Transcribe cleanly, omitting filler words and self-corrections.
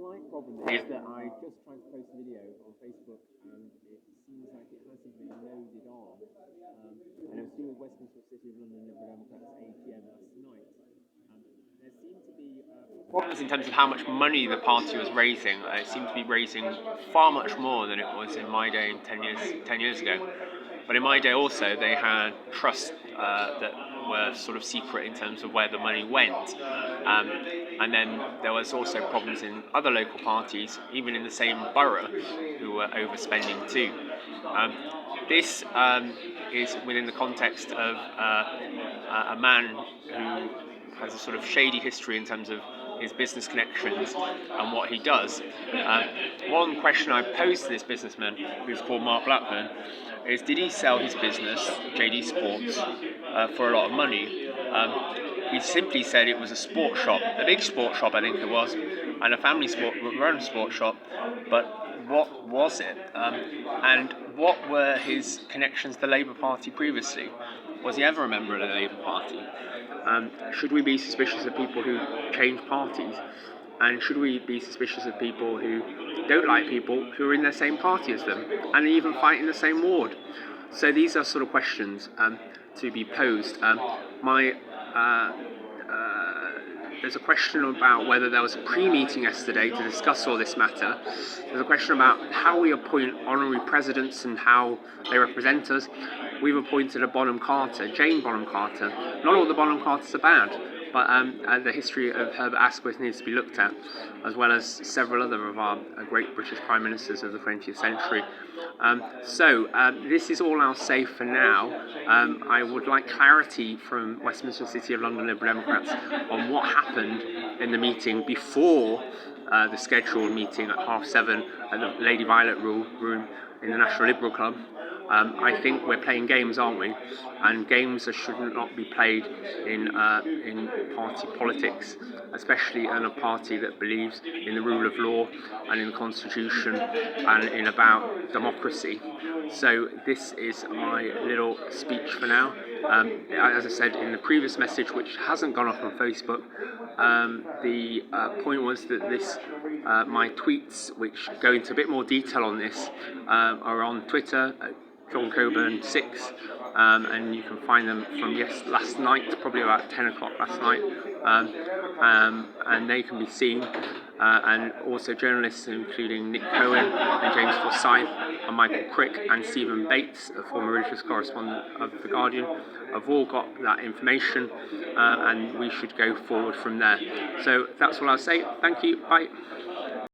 slight problem is that I just tried to post a video on Facebook and it seems like it hasn't been loaded on. And it was doing Westminster City of London Liberal Democrats AGM last night. There seemed to be problems in terms of how much money the party was raising. It seemed to be raising far much more than it was in my day 10 years ago. But in my day also they had trusts that were sort of secret in terms of where the money went. And then there was also problems in other local parties, even in the same borough, who were overspending too. This is within the context of a man who has a sort of shady history in terms of his business connections and what he does. One question I posed to this businessman, who's called Mark Blackburn, is did he sell his business, JD Sports, for a lot of money? He simply said it was a sports shop, a big sports shop I think it was, and a family run sports shop, but what was it? And what were his connections to the Labour Party previously? Was he ever a member of the Labour Party? Should we be suspicious of people who change parties? And should we be suspicious of people who don't like people who are in the same party as them and even fight in the same ward? So these are sort of questions to be posed. There's a question about whether there was a pre-meeting yesterday to discuss all this matter. There's a question about how we appoint honorary presidents and how they represent us. We've appointed a Bonham Carter, Jane Bonham Carter. Not all the Bonham Carters are bad, but the history of Herbert Asquith needs to be looked at, as well as several other of our great British Prime Ministers of the 20th century. This is all I'll say for now. I would like clarity from Westminster City of London Liberal Democrats on what happened in the meeting before the scheduled meeting at 7:30 at the Lady Violet room in the National Liberal Club. I think we're playing games, aren't we? And games should not be played in party politics, especially in a party that believes in the rule of law and in the Constitution and in about democracy. So this is my little speech for now. As I said in the previous message, which hasn't gone off on Facebook, the point was that my tweets, which go into a bit more detail on this, are on Twitter at John Coburn 6, and you can find them from last night, probably about 10 o'clock last night, and they can be seen. And also journalists including Nick Cohen and James Forsyth and Michael Crick and Stephen Bates, a former religious correspondent of The Guardian, have all got that information, and we should go forward from there. So that's all I'll say. Thank you. Bye.